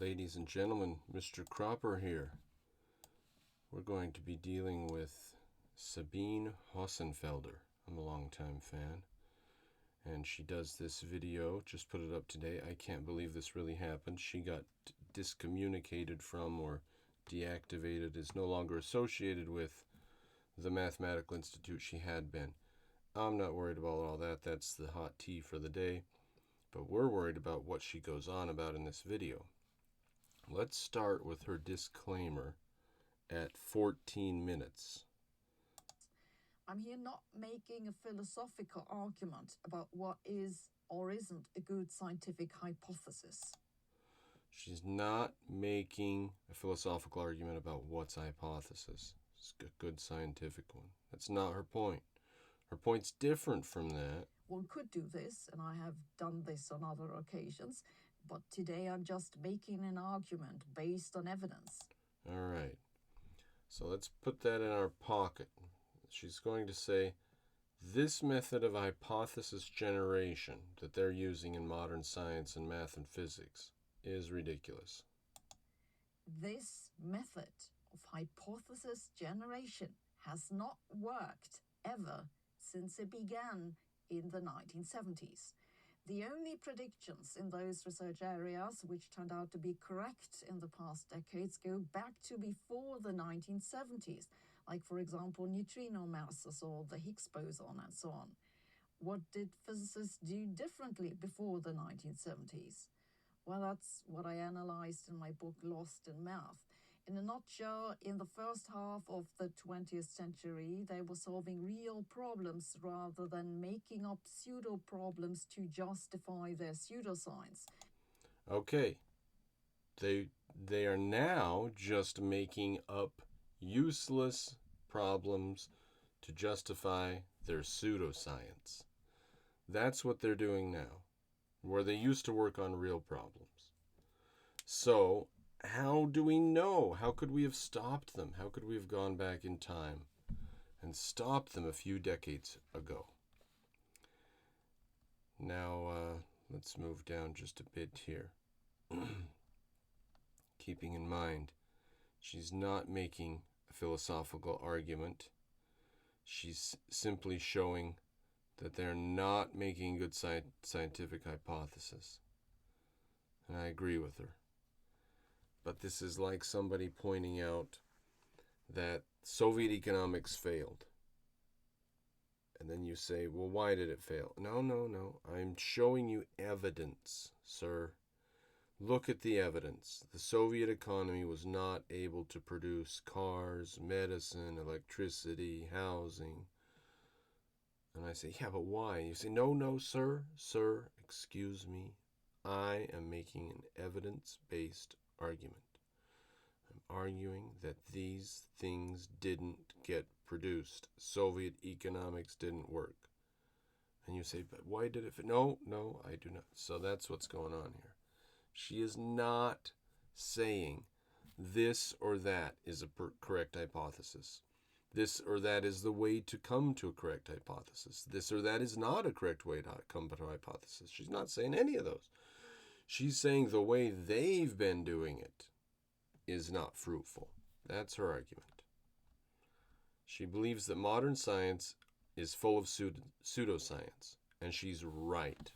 Ladies and gentlemen, Mr. Cropper here. We're going to be dealing with Sabine Hossenfelder. I'm a longtime fan. And she does this video, just put it up today. I can't believe this really happened. She got discommunicated from or deactivated, is no longer associated with the Mathematical Institute she had been. I'm not worried about all that. That's the hot tea for the day. But we're worried about what she goes on about in this video. Let's start with her disclaimer at 14 minutes. I'm here not making a philosophical argument about what is or isn't a good scientific hypothesis. She's not making a philosophical argument about what's a hypothesis. It's a good scientific one. That's not her point. Her point's different from that. One could do this, and I have done this on other occasions, but today I'm just making an argument based on evidence. All right. So let's put that in our pocket. She's going to say, this method of hypothesis generation that they're using in modern science and math and physics is ridiculous. This method of hypothesis generation has not worked ever since it began in the 1970s. The only predictions in those research areas which turned out to be correct in the past decades go back to before the 1970s, like, for example, neutrino masses or the Higgs boson and so on. What did physicists do differently before the 1970s? Well, that's what I analyzed in my book Lost in Math. In a nutshell, in the first half of the 20th century, they were solving real problems rather than making up pseudo-problems to justify their pseudoscience. Okay. They are now just making up useless problems to justify their pseudoscience. That's what they're doing now, where they used to work on real problems. So, how do we know? How could we have stopped them? How could we have gone back in time and stopped them a few decades ago? Now, let's move down just a bit here. Keeping in mind, she's not making a philosophical argument. She's simply showing that they're not making a good scientific hypothesis. And I agree with her. But this is like somebody pointing out that Soviet economics failed. And then you say, well, why did it fail? No. I'm showing you evidence, sir. Look at the evidence. The Soviet economy was not able to produce cars, medicine, electricity, housing. And I say, yeah, but why? And you say, no, sir, excuse me. I am making an evidence-based argument. I'm arguing that these things didn't get produced. Soviet economics didn't work. And you say, but why did it? No, I do not. So that's what's going on here. She is not saying this or that is a correct hypothesis. This or that is the way to come to a correct hypothesis. This or that is not a correct way to come to a hypothesis. She's not saying any of those. She's saying the way they've been doing it is not fruitful. That's her argument. She believes that modern science is full of pseudoscience, and she's right.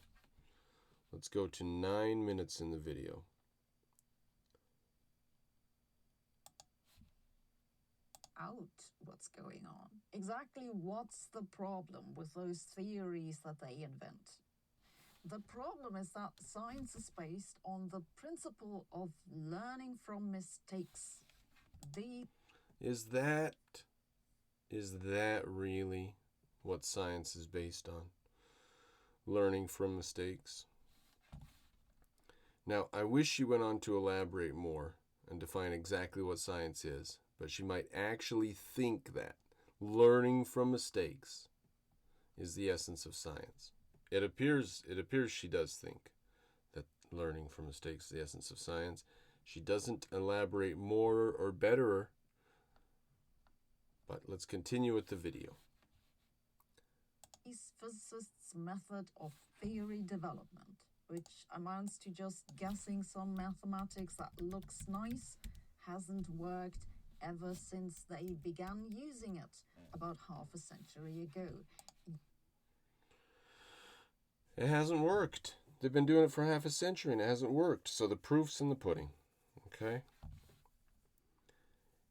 Let's go to 9 minutes in the video. Out what's going on. Exactly what's the problem with those theories that they invent? The problem is that science is based on the principle of learning from mistakes. Is that really what science is based on? Learning from mistakes? Now, I wish she went on to elaborate more and define exactly what science is, but she might actually think that learning from mistakes is the essence of science. It appears she does think that learning from mistakes is the essence of science. She doesn't elaborate more or better, but let's continue with the video. Physicists' method of theory development which amounts to just guessing some mathematics that looks nice, hasn't worked ever since they began using it about half a century ago. It hasn't worked. They've been doing it for half a century and it hasn't worked. So the proof's in the pudding. Okay?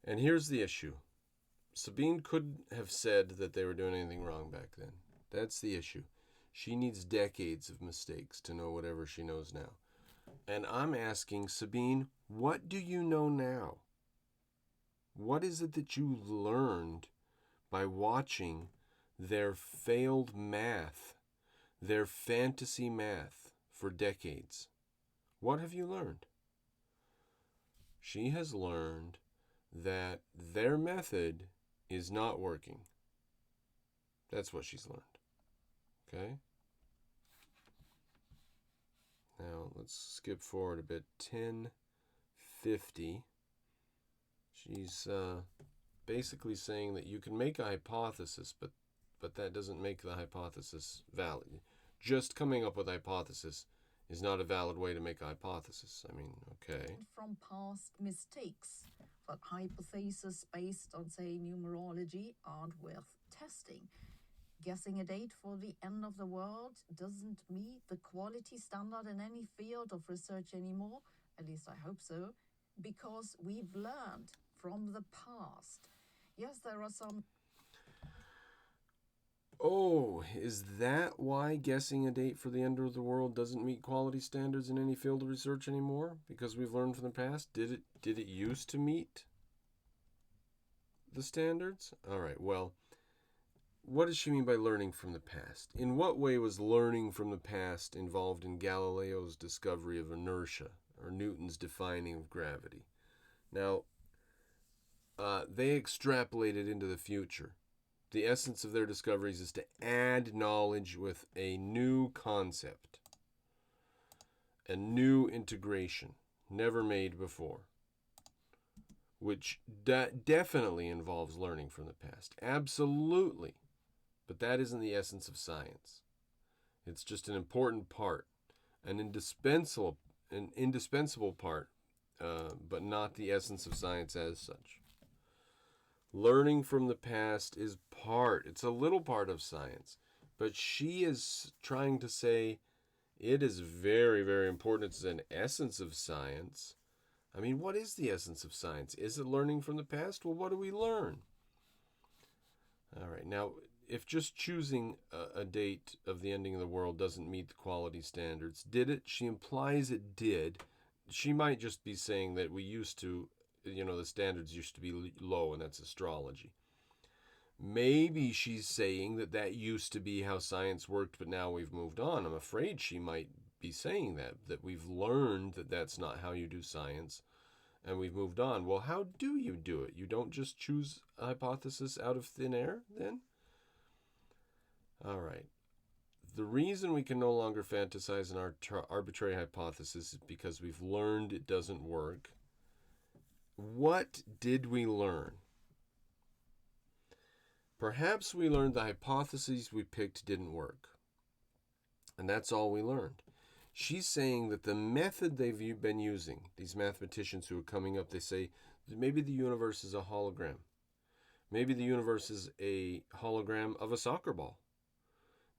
And here's the issue. Sabine couldn't have said that they were doing anything wrong back then. That's the issue. She needs decades of mistakes to know whatever she knows now. And I'm asking, Sabine, what do you know now? What is it that you learned by watching their failed math, their fantasy math for decades? What have you learned? She has learned that their method is not working. That's what she's learned. Okay? Now, let's skip forward a bit. 1050. She's basically saying that you can make a hypothesis, but that doesn't make the hypothesis valid. Just coming up with a hypothesis is not a valid way to make a hypothesis. I mean, okay. From past mistakes, but hypotheses based on, say, numerology aren't worth testing. Guessing a date for the end of the world doesn't meet the quality standard in any field of research anymore, at least I hope so, because we've learned from the past. Yes, there are some... Oh, is that why guessing a date for the end of the world doesn't meet quality standards in any field of research anymore? Because we've learned from the past? Did it used to meet the standards? All right, well, what does she mean by learning from the past? In what way was learning from the past involved in Galileo's discovery of inertia, or Newton's defining of gravity? Now, they extrapolated into the future. The essence of their discoveries is to add knowledge with a new concept, a new integration, never made before, which definitely involves learning from the past. Absolutely. But that isn't the essence of science. It's just an important part, an indispensable part, but not the essence of science as such. Learning from the past is it's a little part of science, but she is trying to say it is very, very important. It's an essence of science. I mean, what is the essence of science? Is it learning from the past? Well, what do we learn? All right, now, if just choosing a date of the ending of the world doesn't meet the quality standards, did it? She implies it did. She might just be saying that we used to, the standards used to be low, and that's astrology. Maybe she's saying that used to be how science worked, but now we've moved on. I'm afraid she might be saying that we've learned that that's not how you do science, and we've moved on. Well, how do you do it? You don't just choose a hypothesis out of thin air, then? All right. The reason we can no longer fantasize an arbitrary hypothesis is because we've learned it doesn't work. What did we learn? Perhaps we learned the hypotheses we picked didn't work. And that's all we learned. She's saying that the method they've been using, these mathematicians who are coming up, they say that maybe the universe is a hologram. Maybe the universe is a hologram of a soccer ball.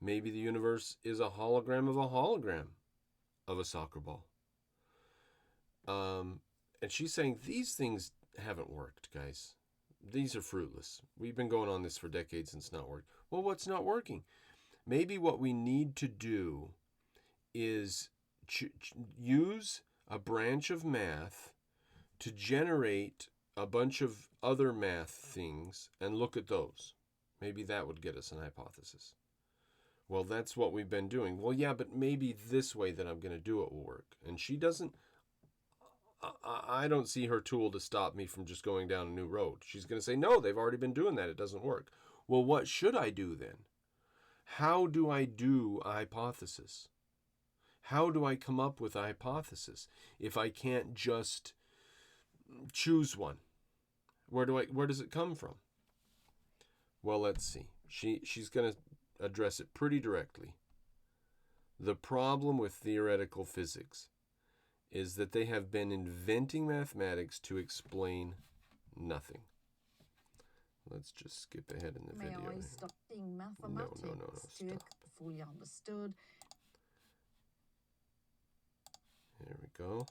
Maybe the universe is a hologram of a soccer ball. And she's saying these things haven't worked, guys. These are fruitless. We've been going on this for decades and it's not worked. Well, what's not working? Maybe what we need to do is use a branch of math to generate a bunch of other math things and look at those. Maybe that would get us an hypothesis. Well, that's what we've been doing. Well, yeah, but maybe this way that I'm going to do it will work. And she doesn't, I don't see her tool to stop me from just going down a new road. She's going to say, no, they've already been doing that. It doesn't work. Well, what should I do then? How do I do a hypothesis? How do I come up with a hypothesis if I can't just choose one? Where does it come from? Well, let's see. She's going to address it pretty directly. The problem with theoretical physics is that they have been inventing mathematics to explain nothing. Let's just skip ahead in the video. May I start seeing mathematics to fully understood? Here we go.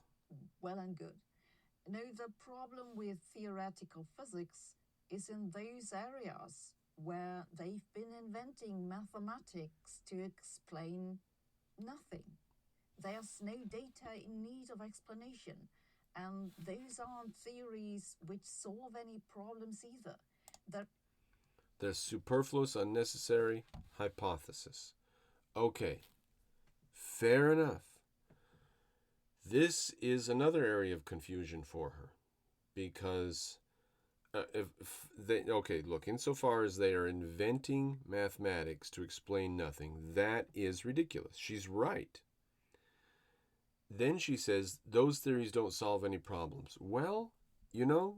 Well and good. No, the problem with theoretical physics is in those areas where they've been inventing mathematics to explain nothing. There's no data in need of explanation, and those aren't theories which solve any problems either. They're superfluous, unnecessary hypothesis. Okay, fair enough. This is another area of confusion for her, because look, insofar as they are inventing mathematics to explain nothing, that is ridiculous. She's right. Then she says those theories don't solve any problems. Well,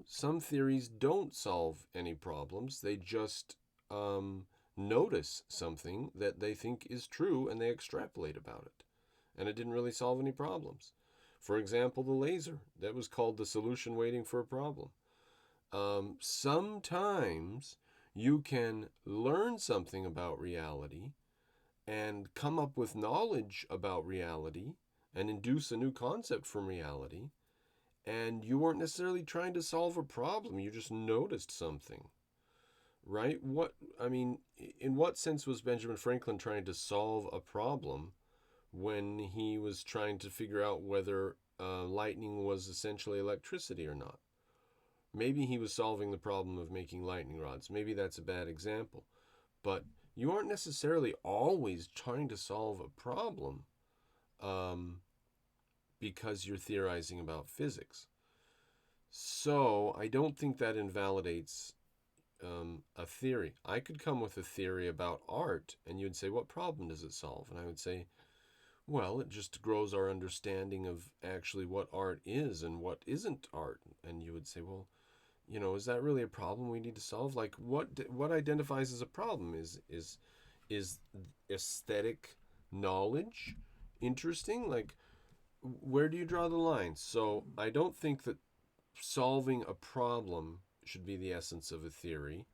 some theories don't solve any problems. They just notice something that they think is true and they extrapolate about it. And it didn't really solve any problems. For example, the laser. That was called the solution waiting for a problem. Sometimes you can learn something about reality and come up with knowledge about reality and induce a new concept from reality, and you weren't necessarily trying to solve a problem. You just noticed something, right? In what sense was Benjamin Franklin trying to solve a problem when he was trying to figure out whether lightning was essentially electricity or not? Maybe he was solving the problem of making lightning rods. Maybe that's a bad example. But you aren't necessarily always trying to solve a problem because you're theorizing about physics. So I don't think that invalidates a theory. I could come with a theory about art, and you'd say, what problem does it solve? And I would say, well, it just grows our understanding of actually what art is and what isn't art. And you would say, well, is that really a problem we need to solve? Like, what identifies as a problem? Is aesthetic knowledge interesting? Like, where do you draw the line? So I don't think that solving a problem should be the essence of a theory.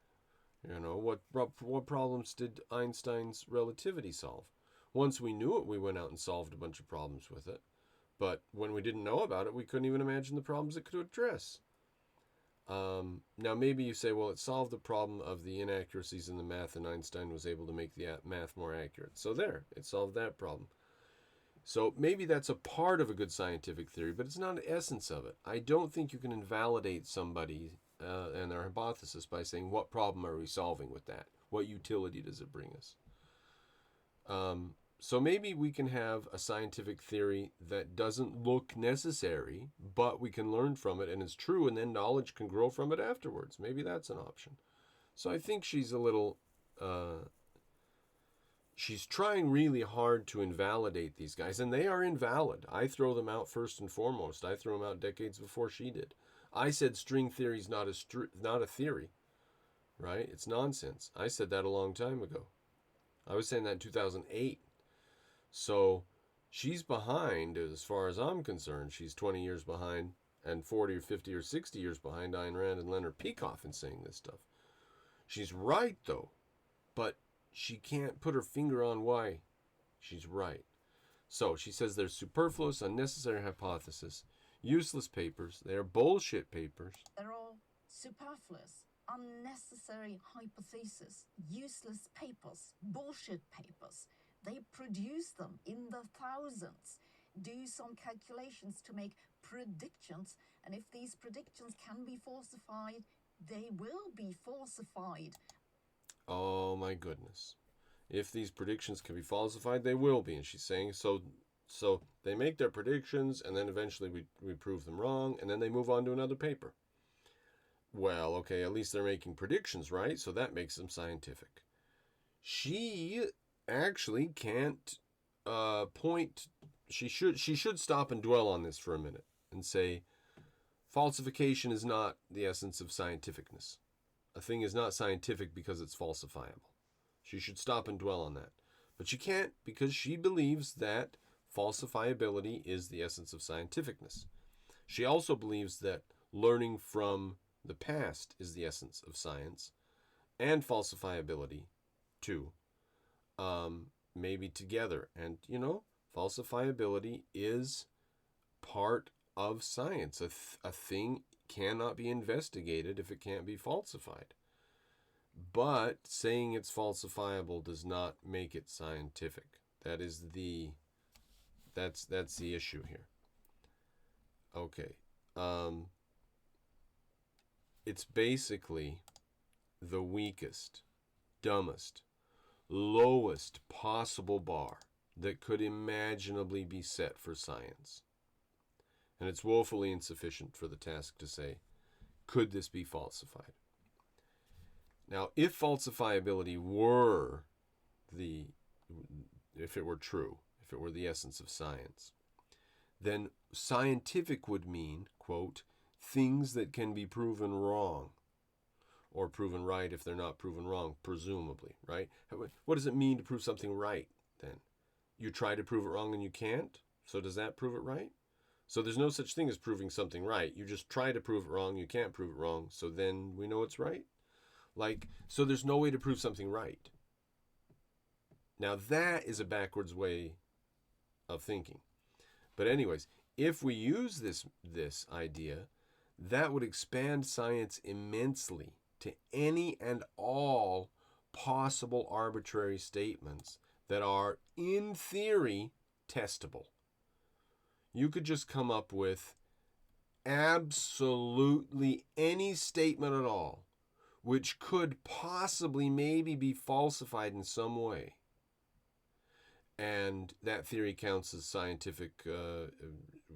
What problems did Einstein's relativity solve? Once we knew it, we went out and solved a bunch of problems with it. But when we didn't know about it, we couldn't even imagine the problems it could address. Now, maybe you say, well, it solved the problem of the inaccuracies in the math, and Einstein was able to make the math more accurate. So there, it solved that problem. So maybe that's a part of a good scientific theory, but it's not the essence of it. I don't think you can invalidate somebody and their hypothesis by saying, what problem are we solving with that? What utility does it bring us? So maybe we can have a scientific theory that doesn't look necessary, but we can learn from it and it's true, and then knowledge can grow from it afterwards. Maybe that's an option. So I think she's a little... she's trying really hard to invalidate these guys, and they are invalid. I throw them out first and foremost. I threw them out decades before she did. I said string theory is not a theory, right? It's nonsense. I said that a long time ago. I was saying that in 2008. So she's behind as far as I'm concerned. She's 20 years behind and 40 or 50 or 60 years behind Ayn Rand and Leonard Peikoff in saying this stuff. She's right, though, but she can't put her finger on why she's right. So she says there's superfluous, unnecessary hypothesis, useless papers. They're bullshit papers. They're all superfluous, unnecessary hypotheses, useless papers, bullshit papers. They produce them in the thousands, do some calculations to make predictions, and if these predictions can be falsified, they will be falsified. Oh my goodness. If these predictions can be falsified, they will be. And she's saying, so they make their predictions, and then eventually we prove them wrong, and then they move on to another paper. Well, okay, at least they're making predictions, right? So that makes them scientific. She actually can't point... She should stop and dwell on this for a minute and say, falsification is not the essence of scientificness. A thing is not scientific because it's falsifiable. She should stop and dwell on that. But she can't because she believes that falsifiability is the essence of scientificness. She also believes that learning from the past is the essence of science, and falsifiability too, maybe together. And, falsifiability is part of science. A thing cannot be investigated if it can't be falsified. But saying it's falsifiable does not make it scientific. That's the issue here. Okay. It's basically the weakest, dumbest, lowest possible bar that could imaginably be set for science. And it's woefully insufficient for the task to say, could this be falsified? Now, if falsifiability were if it were true, if it were the essence of science, then scientific would mean, quote, things that can be proven wrong, or proven right if they're not proven wrong, presumably, right? What does it mean to prove something right, then? You try to prove it wrong and you can't? So does that prove it right? So there's no such thing as proving something right. You just try to prove it wrong, you can't prove it wrong, so then we know it's right? So there's no way to prove something right. Now that is a backwards way of thinking. But anyways, if we use this idea, that would expand science immensely to any and all possible arbitrary statements that are, in theory, testable. You could just come up with absolutely any statement at all which could possibly maybe be falsified in some way. And that theory counts as scientific,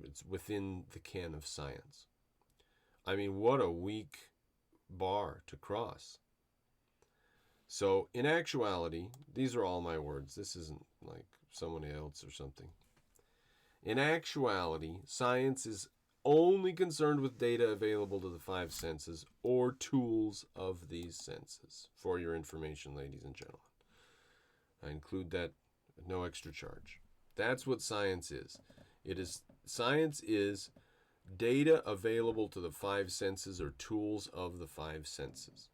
it's within the ken of science. I mean, what a weak bar to cross. So, in actuality, these are all my words. This isn't like someone else or something. In actuality, science is only concerned with data available to the five senses or tools of these senses. For your information, ladies and gentlemen. I include that at no extra charge. That's what science is. Science is data available to the five senses or tools of the five senses.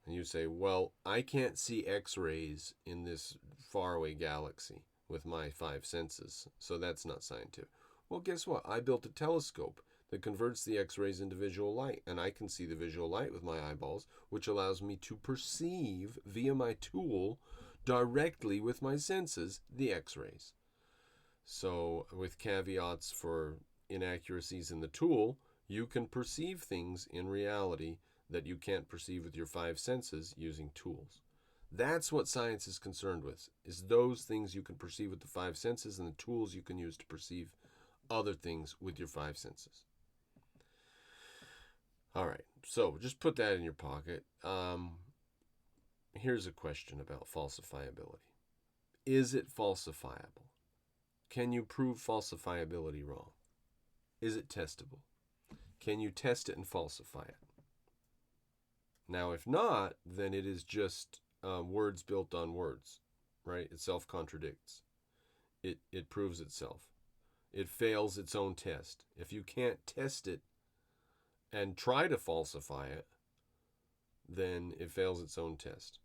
And you say, well, I can't see X-rays in this faraway galaxy with my five senses, so that's not scientific. Well, guess what? I built a telescope that converts the X-rays into visual light, and I can see the visual light with my eyeballs, which allows me to perceive via my tool directly with my senses the X-rays. So with caveats for inaccuracies in the tool, you can perceive things in reality that you can't perceive with your five senses using tools. That's what science is concerned with, is those things you can perceive with the five senses and the tools you can use to perceive other things with your five senses. All right, so just put that in your pocket. Here's a question about falsifiability. Is it falsifiable? Can you prove falsifiability wrong? Is it testable? Can you test it and falsify it? Now, if not, then it is just words built on words, right? It self-contradicts. It proves itself. It fails its own test. If you can't test it and try to falsify it, then it fails its own test.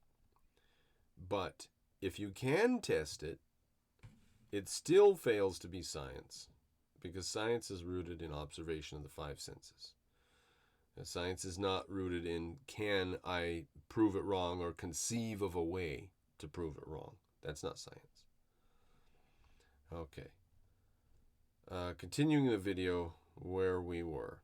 But if you can test it, it still fails to be science, because science is rooted in observation of the five senses. Now, science is not rooted in, can I prove it wrong or conceive of a way to prove it wrong? That's not science. Okay. Continuing the video where we were.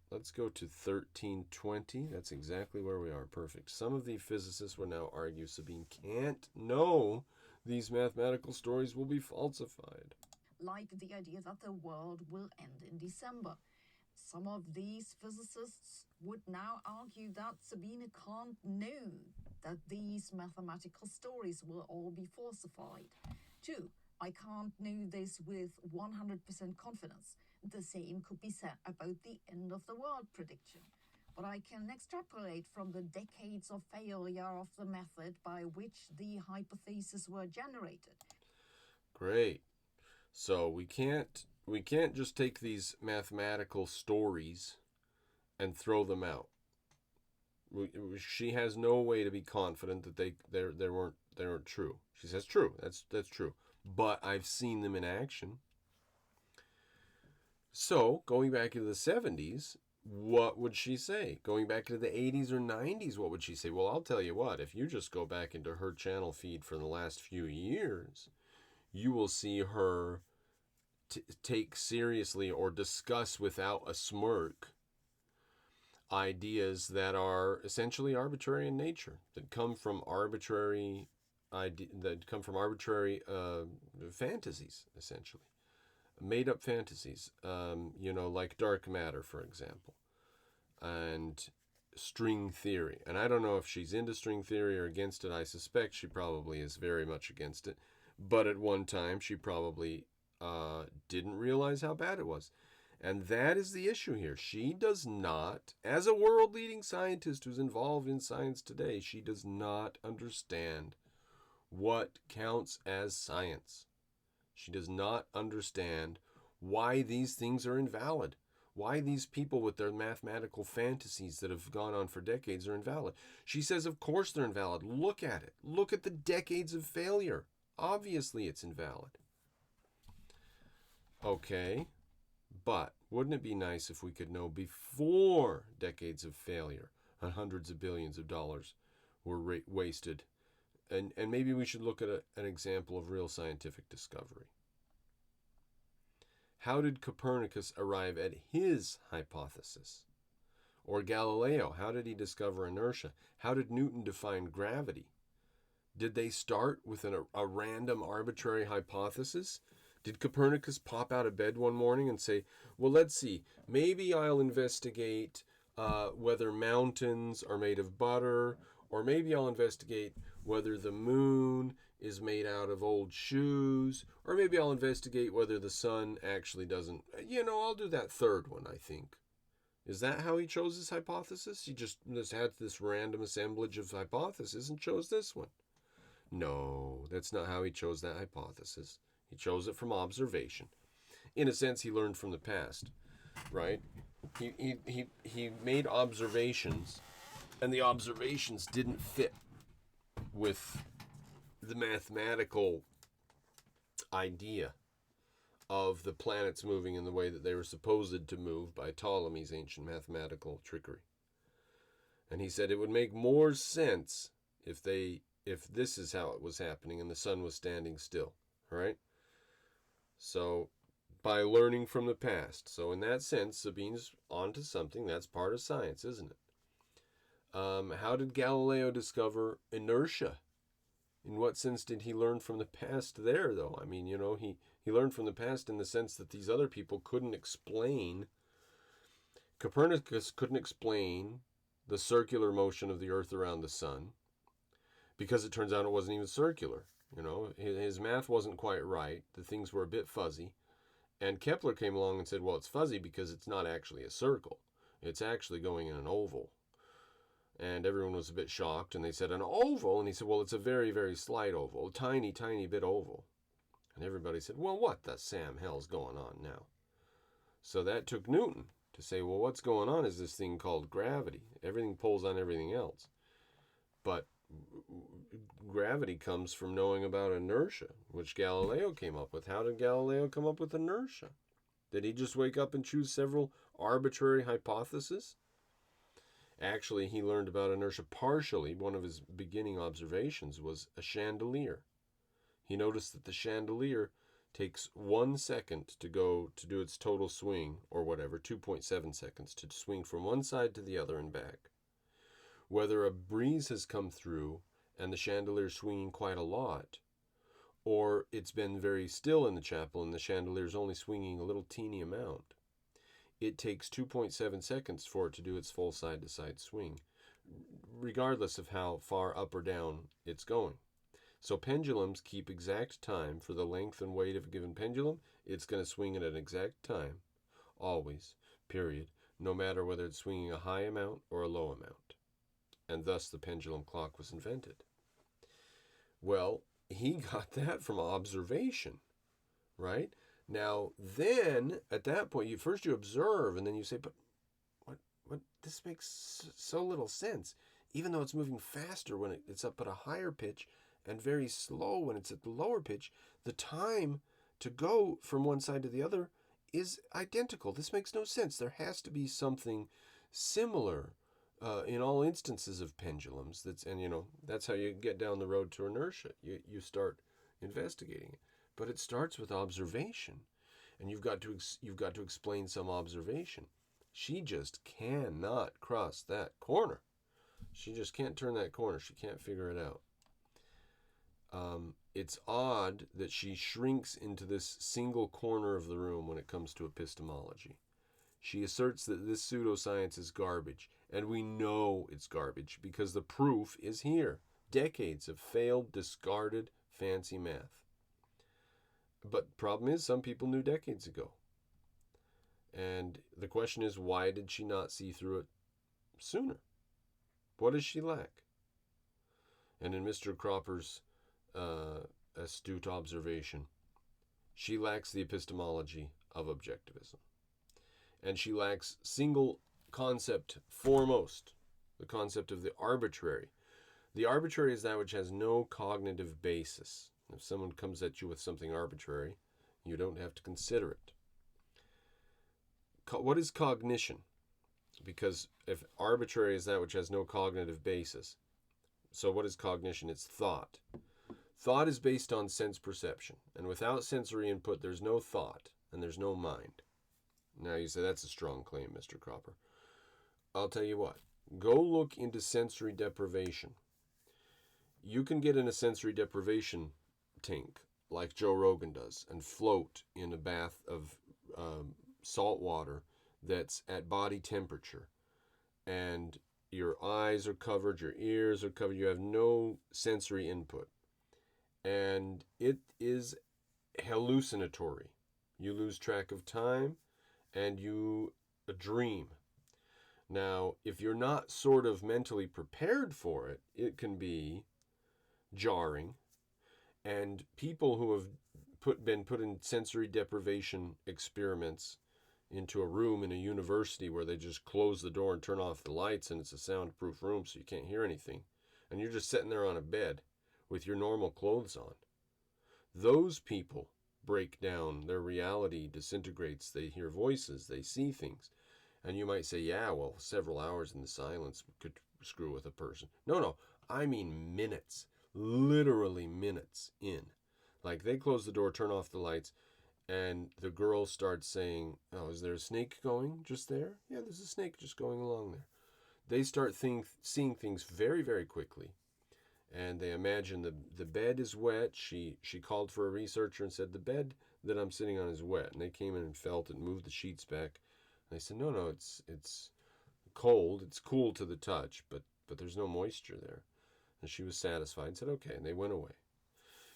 Let's go to 1320. That's exactly where we are. Perfect. Some of the physicists will now argue Sabine can't know these mathematical stories will be falsified. Like the idea that the world will end in December. Some of these physicists would now argue that Sabine can't know that these mathematical stories will all be falsified. 2. I can't know this with 100% confidence. The same could be said about the end of the world prediction. but I can extrapolate from the decades of failure of the method by which the hypotheses were generated. Great. So we can't just take these mathematical stories and throw them out. She has no way to be confident that they weren't true. She says true. That's true. But I've seen them in action. So, going back into the 70s, what would she say? Going back to the 80s or 90s, what would she say? Well, I'll tell you what, if you just go back into her channel feed for the last few years, you will see her take seriously or discuss without a smirk ideas that are essentially arbitrary in nature, that come from arbitrary fantasies, essentially. Made up fantasies, like dark matter, for example, and string theory. And I don't know if she's into string theory or against it. I suspect she probably is very much against it. But at one time, she probably didn't realize how bad it was. And that is the issue here. She does not, as a world-leading scientist who's involved in science today, she does not understand what counts as science. She does not understand why these things are invalid, why these people with their mathematical fantasies that have gone on for decades are invalid. She says, of course they're invalid. Look at it. Look at the decades of failure. Obviously it's invalid. Okay, but wouldn't it be nice if we could know before decades of failure and hundreds of billions of dollars were wasted? And maybe we should look at an example of real scientific discovery. How did Copernicus arrive at his hypothesis? Or Galileo, how did he discover inertia? How did Newton define gravity? Did they start with a random arbitrary hypothesis? Did Copernicus pop out of bed one morning and say, well, let's see, maybe I'll investigate whether mountains are made of butter, or maybe I'll investigate whether the moon is made out of old shoes, or maybe I'll investigate whether the sun actually doesn't. I'll do that third one, I think. Is that how he chose his hypothesis? He just had this random assemblage of hypotheses and chose this one. No, that's not how he chose that hypothesis. He chose it from observation. In a sense, he learned from the past, right? He made observations, and the observations didn't fit with the mathematical idea of the planets moving in the way that they were supposed to move by Ptolemy's ancient mathematical trickery. And he said it would make more sense if this is how it was happening and the sun was standing still, right? So by learning from the past. So in that sense, Sabine's onto something. That's part of science, isn't it? How did Galileo discover inertia? In what sense did he learn from the past there, though? I mean, he learned from the past in the sense that these other people couldn't explain. Copernicus couldn't explain the circular motion of the Earth around the sun because it turns out it wasn't even circular. His math wasn't quite right. The things were a bit fuzzy. And Kepler came along and said, well, it's fuzzy because it's not actually a circle. It's actually going in an oval. And everyone was a bit shocked, and they said, an oval? And he said, well, it's a very, very slight oval, a tiny, tiny bit oval. And everybody said, well, what the Sam hell's going on now? So that took Newton to say, well, what's going on is this thing called gravity. Everything pulls on everything else. But gravity comes from knowing about inertia, which Galileo came up with. How did Galileo come up with inertia? Did he just wake up and choose several arbitrary hypotheses? Actually, he learned about inertia partially. One of his beginning observations was a chandelier. He noticed that the chandelier takes 1 second to do its total swing, or whatever, 2.7 seconds, to swing from one side to the other and back. Whether a breeze has come through and the chandelier is swinging quite a lot, or it's been very still in the chapel and the chandelier is only swinging a little teeny amount, it takes 2.7 seconds for it to do its full side-to-side swing, regardless of how far up or down it's going. So pendulums keep exact time for the length and weight of a given pendulum. It's going to swing at an exact time, always, period, no matter whether it's swinging a high amount or a low amount. And thus the pendulum clock was invented. Well, he got that from observation, right? Now, then, at that point, you observe, and then you say, but what? This makes so little sense. Even though it's moving faster when it's up at a higher pitch and very slow when it's at the lower pitch, the time to go from one side to the other is identical. This makes no sense. There has to be something similar in all instances of pendulums. That's how you get down the road to inertia. You start investigating it, but it starts with observation, and you've got to explain some observation. She just cannot cross that corner. She just can't turn that corner. She can't figure it out. It's odd that she shrinks into this single corner of the room when it comes to epistemology. She asserts that this pseudoscience is garbage, and we know it's garbage because the proof is here. Decades of failed, discarded, fancy math. But the problem is, some people knew decades ago. And the question is, why did she not see through it sooner? What does she lack? And in Mr. Cropper's astute observation, she lacks the epistemology of objectivism. And she lacks single concept foremost, the concept of the arbitrary. The arbitrary is that which has no cognitive basis. If someone comes at you with something arbitrary, you don't have to consider it. What is cognition? Because if arbitrary is that which has no cognitive basis, so what is cognition? It's thought. Thought is based on sense perception, and without sensory input, there's no thought, and there's no mind. Now you say, that's a strong claim, Mr. Cropper. I'll tell you what. Go look into sensory deprivation. You can get in a sensory deprivation tank, like Joe Rogan does, and float in a bath of salt water that's at body temperature. And your eyes are covered, your ears are covered, you have no sensory input. And it is hallucinatory. You lose track of time, and you dream. Now, if you're not sort of mentally prepared for it, it can be jarring. And people who have been put in sensory deprivation experiments into a room in a university where they just close the door and turn off the lights, and it's a soundproof room so you can't hear anything, and you're just sitting there on a bed with your normal clothes on. Those people break down. Their reality disintegrates. They hear voices. They see things. And you might say, yeah, well, several hours in the silence could screw with a person. No, I mean minutes. Literally minutes in. Like, they close the door, turn off the lights, and the girl starts saying, oh, is there a snake going just there? Yeah, there's a snake just going along there. They start seeing things very, very quickly. And they imagine the bed is wet. She called for a researcher and said, the bed that I'm sitting on is wet. And they came in and felt it and moved the sheets back. And they said, no, it's cold. It's cool to the touch, but there's no moisture there. And she was satisfied and said, okay, and they went away.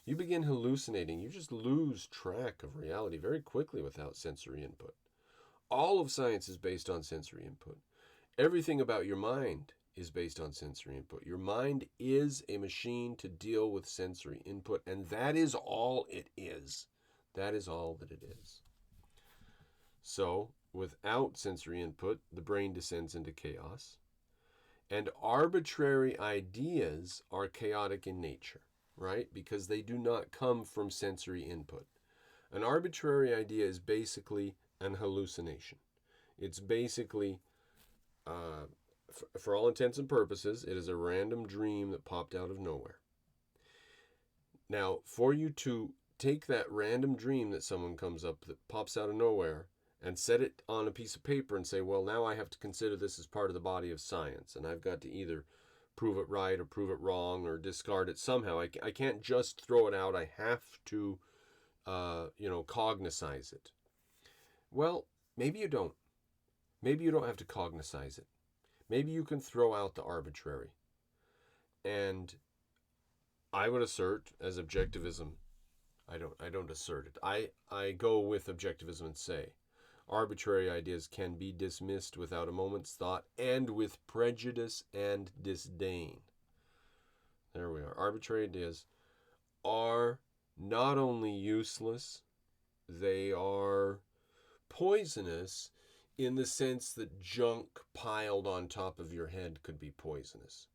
You begin hallucinating. You just lose track of reality very quickly without sensory input. All of science is based on sensory input. Everything about your mind is based on sensory input. Your mind is a machine to deal with sensory input, and that is all it is. That is all that it is. So, without sensory input, the brain descends into chaos, and arbitrary ideas are chaotic in nature, right? Because they do not come from sensory input. An arbitrary idea is basically an hallucination. It's basically, for all intents and purposes, it is a random dream that popped out of nowhere. Now, for you to take that random dream that someone comes up that pops out of nowhere and set it on a piece of paper and say, well, now I have to consider this as part of the body of science, and I've got to either prove it right or prove it wrong or discard it somehow. I can't just throw it out. I have to, cognitize it. Well, maybe you don't. Maybe you don't have to cognitize it. Maybe you can throw out the arbitrary. And I would assert, as objectivism, I don't assert it. I go with objectivism and say, arbitrary ideas can be dismissed without a moment's thought and with prejudice and disdain. There we are. Arbitrary ideas are not only useless, they are poisonous in the sense that junk piled on top of your head could be poisonous.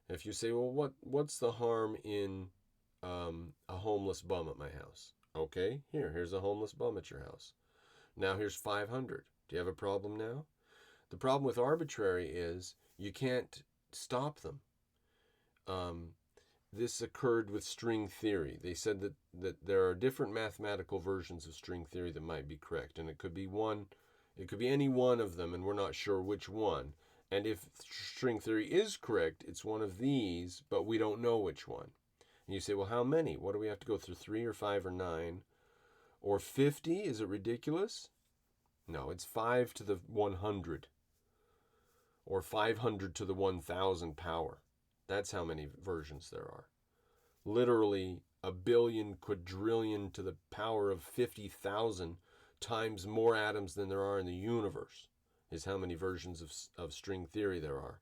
If you say, well, what's the harm in a homeless bum at my house? Okay, here's a homeless bum at your house. Now here's 500. Do you have a problem now? The problem with arbitrary is you can't stop them. This occurred with string theory. They said that there are different mathematical versions of string theory that might be correct, and it could be any one of them, and we're not sure which one. And if string theory is correct, it's one of these, but we don't know which one. And you say, well, how many? What do we have to go through, 3 or 5 or 9? Or 50? Is it ridiculous? No, it's 5 to the 100. Or 500 to the 1,000 power. That's how many versions there are. Literally a billion quadrillion to the power of 50,000 times more atoms than there are in the universe is how many versions of string theory there are.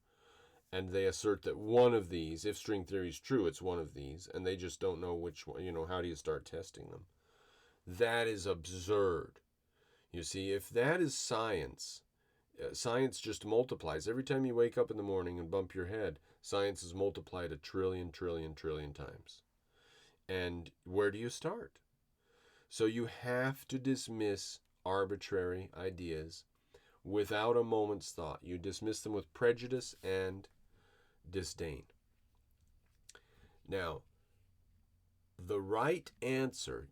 And they assert that one of these, if string theory is true, it's one of these, and they just don't know which one, how do you start testing them? That is absurd. You see, if that is science, science just multiplies. Every time you wake up in the morning and bump your head, science is multiplied a trillion times. And where do you start? So you have to dismiss arbitrary ideas without a moment's thought. You dismiss them with prejudice and disdain. Now, the right answer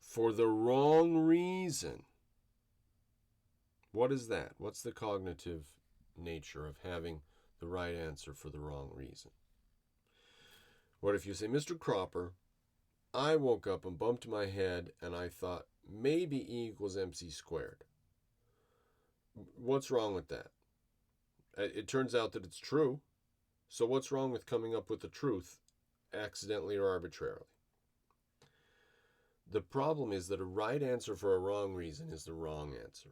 for the wrong reason, what is that? What's the cognitive nature of having the right answer for the wrong reason? What if you say, Mr. Cropper, I woke up and bumped my head and I thought maybe E equals MC squared. What's wrong with that? It turns out that it's true. So what's wrong with coming up with the truth accidentally or arbitrarily? The problem is that a right answer for a wrong reason is the wrong answer.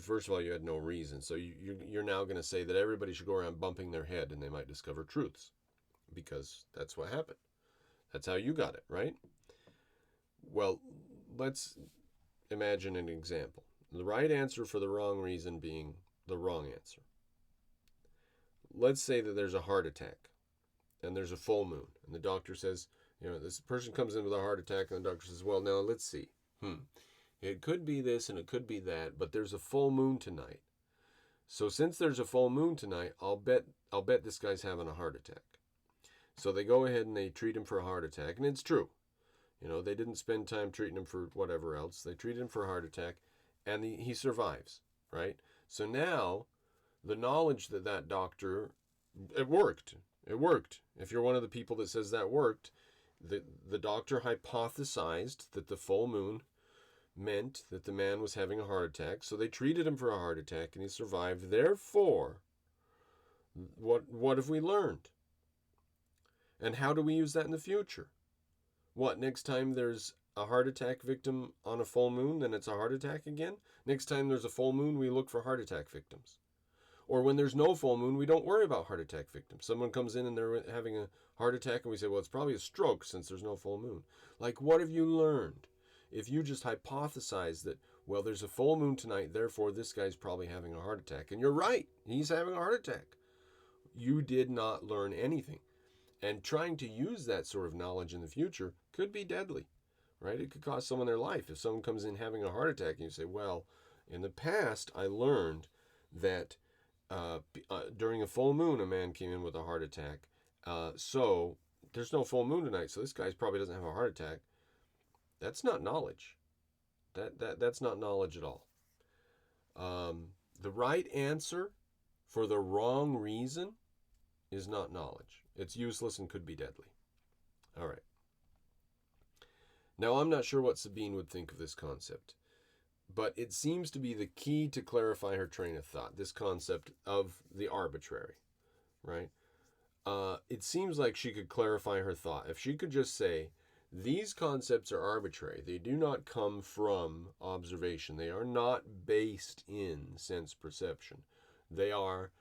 First of all, you had no reason. So you're now going to say that everybody should go around bumping their head and they might discover truths. Because that's what happened. That's how you got it, right? Well, let's imagine an example. The right answer for the wrong reason being the wrong answer. Let's say that there's a heart attack and there's a full moon. And the doctor says, this person comes in with a heart attack and the doctor says, well, now let's see. It could be this and it could be that, but there's a full moon tonight. So since there's a full moon tonight, I'll bet this guy's having a heart attack. So they go ahead and they treat him for a heart attack, and it's true. They didn't spend time treating him for whatever else. They treated him for a heart attack, and he survives, right? So now, the knowledge that doctor, it worked. It worked. If you're one of the people that says that worked, the doctor hypothesized that the full moon meant that the man was having a heart attack, so they treated him for a heart attack, and he survived. Therefore, what have we learned? And how do we use that in the future? What, next time there's a heart attack victim on a full moon, then it's a heart attack again? Next time there's a full moon, we look for heart attack victims. Or when there's no full moon, we don't worry about heart attack victims. Someone comes in and they're having a heart attack and we say, well, it's probably a stroke since there's no full moon. Like, what have you learned? If you just hypothesize that, well, there's a full moon tonight, therefore this guy's probably having a heart attack. And you're right, he's having a heart attack. You did not learn anything. And trying to use that sort of knowledge in the future could be deadly, right? It could cost someone their life. If someone comes in having a heart attack and you say, well, in the past, I learned that during a full moon, a man came in with a heart attack. So there's no full moon tonight, so this guy probably doesn't have a heart attack. That's not knowledge. That's not knowledge at all. The right answer for the wrong reason is not knowledge. It's useless and could be deadly. All right. Now, I'm not sure what Sabine would think of this concept, but it seems to be the key to clarify her train of thought, this concept of the arbitrary, right? It seems like she could clarify her thought. If she could just say These concepts are arbitrary. They do not come from observation. They are not based in sense perception. They are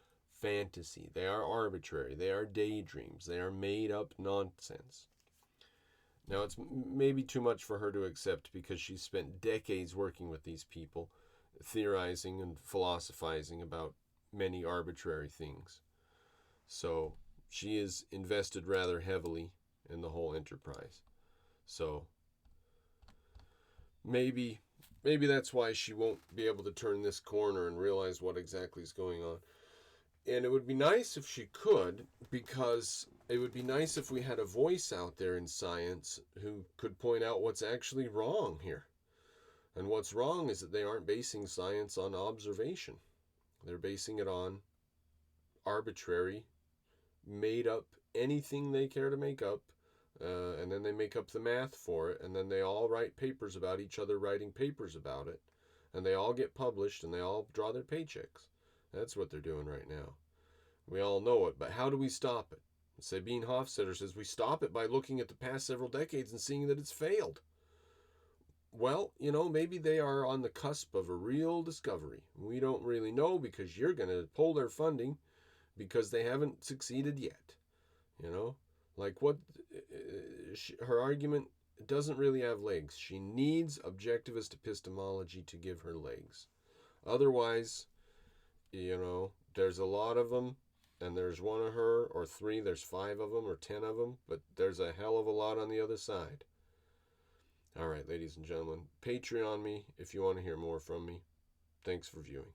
fantasy. They are arbitrary. They are daydreams. They are made up nonsense. Now, it's maybe too much for her to accept because she's spent decades working with these people, theorizing and philosophizing about many arbitrary things. So she is invested rather heavily in the whole enterprise. So maybe that's why she won't be able to turn this corner and realize what exactly is going on. And it would be nice if she could, because it would be nice if we had a voice out there in science who could point out what's actually wrong here. And what's wrong is that they aren't basing science on observation. They're basing it on arbitrary, made up anything they care to make up, and then they make up the math for it, and then they all write papers about each other writing papers about it, and they all get published, and they all draw their paychecks. That's what they're doing right now. We all know it, but how do we stop it? Sabine Hofstetter says we stop it by looking at the past several decades and seeing that it's failed. Well, maybe they are on the cusp of a real discovery. We don't really know because you're going to pull their funding because they haven't succeeded yet. Like what her argument doesn't really have legs. She needs objectivist epistemology to give her legs. Otherwise, there's a lot of them, and there's one of her, or 3, there's 5 of them, or 10 of them, but there's a hell of a lot on the other side. All right, ladies and gentlemen, Patreon me if you want to hear more from me. Thanks for viewing.